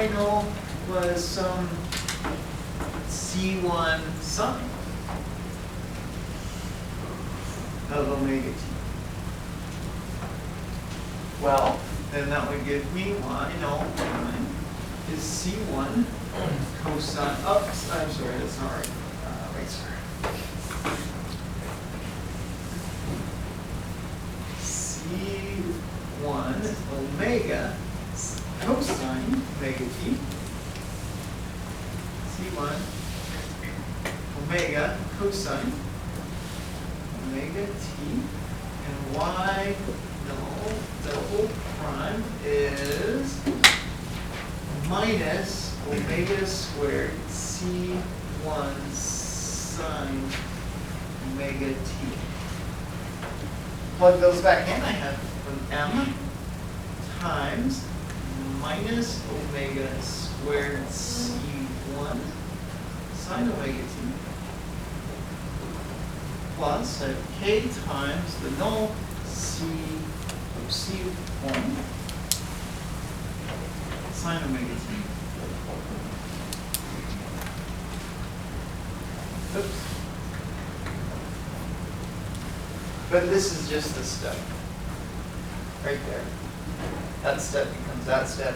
I know was some C1 sine of omega t. Well, then that would give me I know prime is C1 cosine. Oh, I'm sorry, that's not right. Right, sorry. C1 omega cosine omega t. C1 omega cosine omega t. And y, no, double prime is minus omega squared C1 sine omega t. Plug those back in, I have an m times minus omega squared C1 sine omega t plus I have k times the null C of C1 sine omega t. Oops. But this is just a step. Right there. That step becomes that step.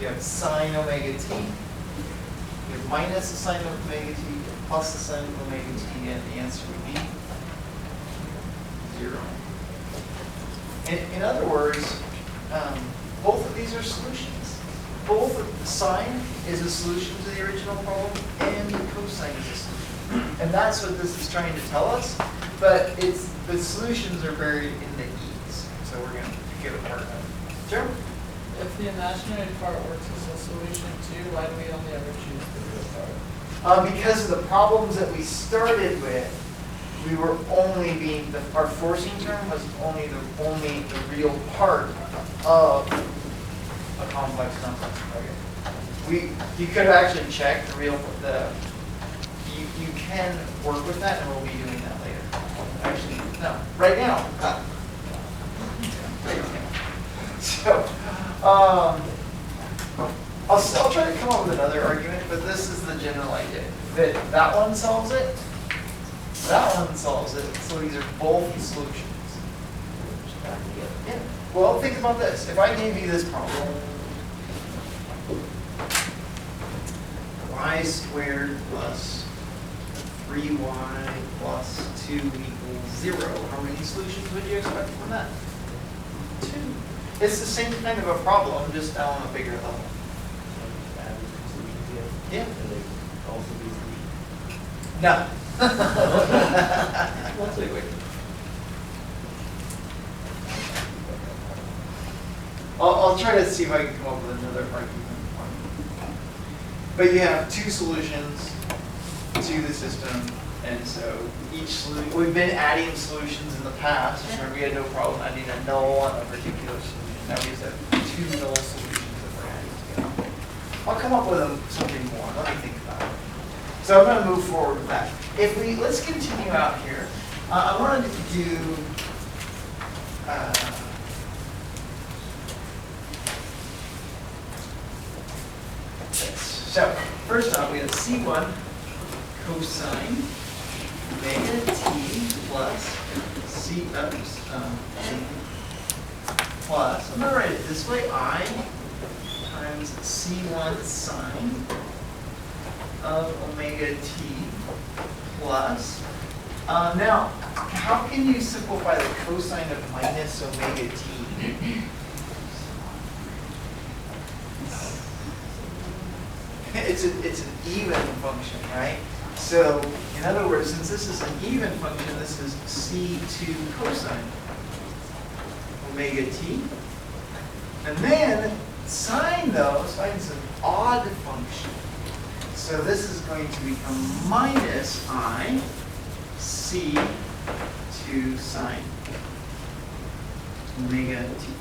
You have sine omega t. You have minus the sine of omega t plus the sine of omega t, and the answer would be 0. In other words, both of these are solutions. Both of the sine is a solution to the original problem, and the cosine is a solution. And that's what this is trying to tell us. But the solutions are buried in the e's, so we're going to pick it apart now. Sure. If the imaginary part works as a solution too, why do we only ever choose the real part? Because of the problems that we started with, we were only our forcing term was only the real part of a complex number. Okay. You could have actually checked you can work with that, and we'll be doing that later. Actually, no, right now. Right now. So, I'll try to come up with another argument, but this is the general idea. That one solves it, that one solves it, so these are both solutions. Yeah. Well, think about this. If I gave you this problem, y squared plus 3y plus 2 equals 0, how many solutions would you expect from that? 2. It's the same kind of a problem, just now on a bigger level. Yeah. No. Let's wait. I'll try to see if I can come up with another argument. But you have 2 solutions to the system, and so each solution, we've been adding solutions in the past. Remember, we had no problem adding a null on a particular solution. Now we just have 2 null solutions that we're adding together. I'll come up with something more. Let me think about it. So I'm going to move forward with that. Let's continue out here. I wanted to do this. So first off, we have C1 cosine omega t plus plus, I'm going to write it this way, I times C1 sine of omega t plus. Now, how can you simplify the cosine of minus omega t? It's an even function, right? So, in other words, since this is an even function, this is C2 cosine omega t. And then sine, though, sine is an odd function. So this is going to become minus I C2 sine omega t.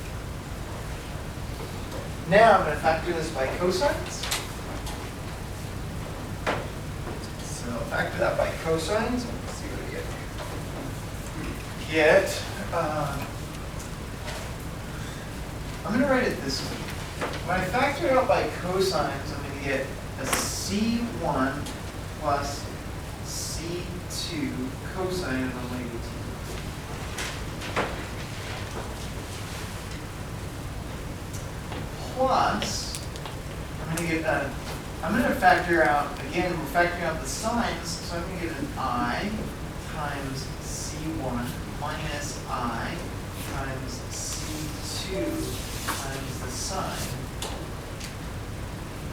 Now I'm going to factor this by cosines. So factor that by cosines. Let's see what we get. I'm going to write it this way. When I factor it out by cosines, I'm going to get a C1 plus C2 cosine of omega t. Plus, I'm going to factor out, again, we're factoring out the sines, so I'm going to get an I times C1 minus I times C2 times the sine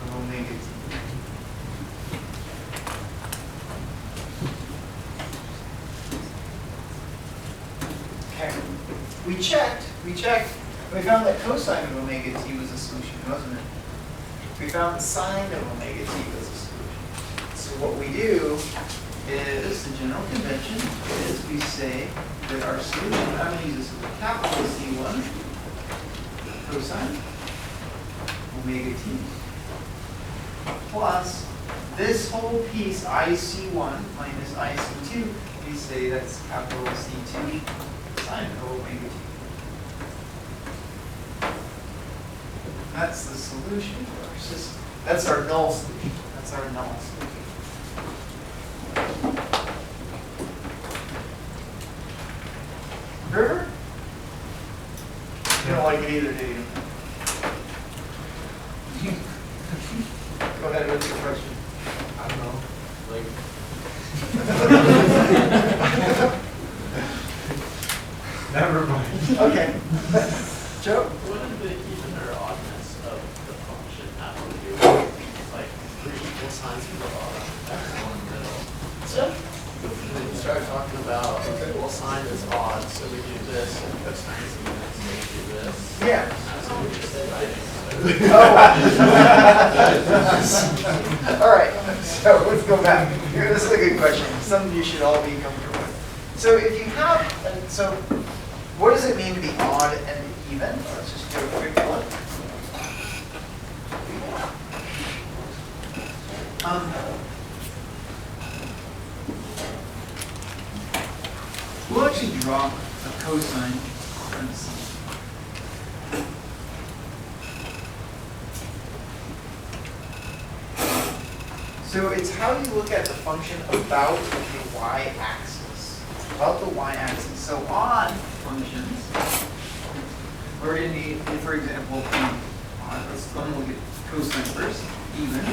of omega t. Okay, we checked, we found that cosine of omega t was a solution, wasn't it? We found the sine of omega t was a solution. So what we do is, the general convention is we say that our solution, I'm going to use this as a capital C1 cosine omega t plus this whole piece IC1 minus IC2, we say that's capital C2 sine of omega t. That's the solution to our system. That's our null solution. That's our null solution. River? You don't like it either, do you? Go ahead with your question. I don't know, like. Never mind. Okay. Joe? What does the even or oddness of the function have to do with, like, three equal signs from the bottom, X one in the middle? So? When you start talking about equal sign is odd, so we do this, and cosine is even, so we do this. Yeah. That's what we just said, right? All right, so let's go back. Here, this is a good question. Something you should all be comfortable with. So if you have, so what does it mean to be odd and even? Let's just do a quick look. We'll actually draw a cosine. Let's see. So it's how you look at the function about the y-axis. It's about the y-axis. So odd functions, we're going to need, for example, let's look at cosine first, even.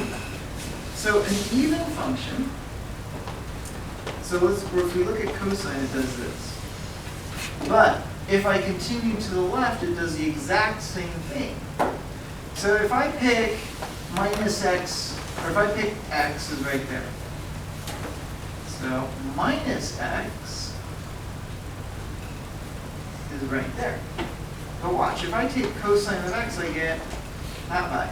So an even function, so if we look at cosine, it does this. But if I continue to the left, it does the exact same thing. So if I pick minus x, or if I pick x is right there. So minus x is right there. But watch, if I take cosine of x, I get that by.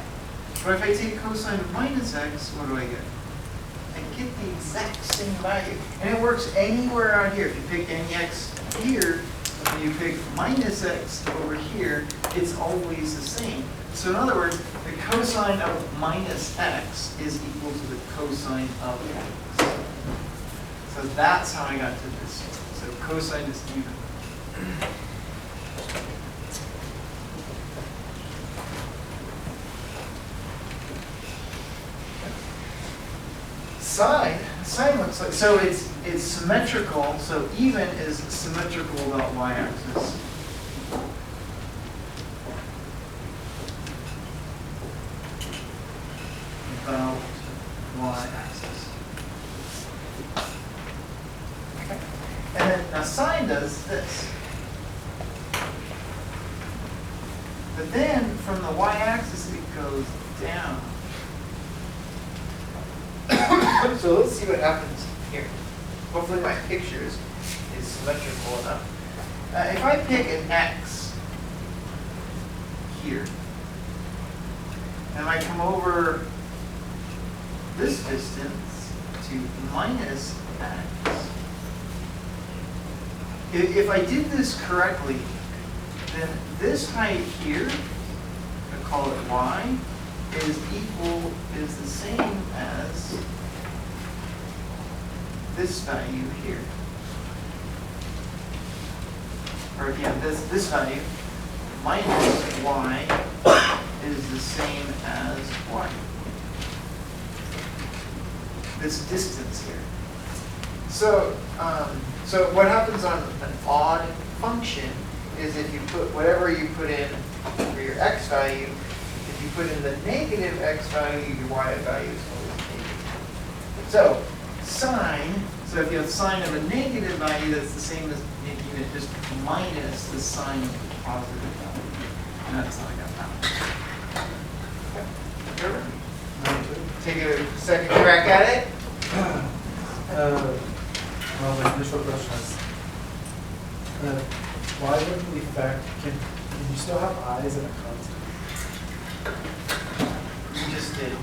But if I take cosine of minus x, what do I get? I get the exact same value. And it works anywhere out here. If you pick any x here, and you pick minus x over here, it's always the same. So in other words, the cosine of minus x is equal to the cosine of x. So that's how I got to this. So cosine is even. Sine looks like, so it's symmetrical, so even is symmetrical about y-axis. About y-axis. Okay. And then now sine does this. But then from the y-axis it goes down. So let's see what happens here. Hopefully my pictures is symmetrical enough. If I pick an x here, and I come over this distance to minus x, if I did this correctly, then this height here, I call it y, is the same as this value here. Or yeah, this value minus y is the same as what? This distance here. So, so what happens on an odd function is if you put whatever you put in for your x value, if you put in the negative x value, your y value is always negative. So sine, so if you have sine of a negative value, that's the same as making it just minus the sine of the positive value. And that's how I got that. Take a second crack at it. Well, my initial question is, why wouldn't we can you still have i's in a constant? You just did.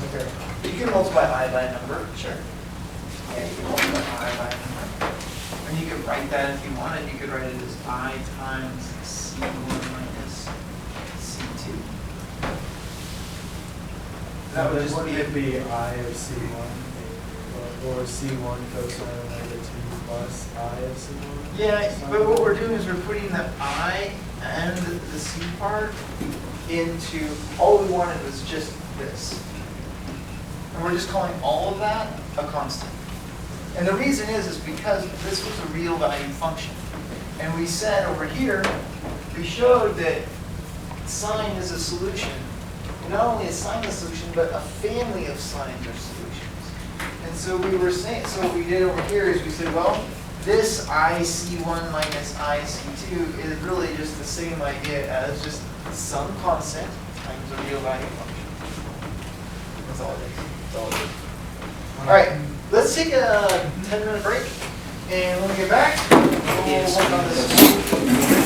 Okay. You can multiply I by a number, sure. Yeah, you can multiply I by a number. And you could write that if you wanted. You could write it as I times C1 minus C2. That would just Wouldn't be it be I of C1 or C1 cosine omega t plus I of C1? Yeah, but what we're doing is we're putting the I and the C part into, all we wanted was just this. And we're just calling all of that a constant. And the reason is because this was a real value function. And we said over here, we showed that sine is a solution. Not only is sine a solution, but a family of sines are solutions. And so we were saying, so what we did over here is we said, well, this IC1 minus IC2 is really just the same idea as just some constant times a real value function. That's all it is. That's all it is. All right, let's take a 10-minute break. And when we get back, we'll work on this.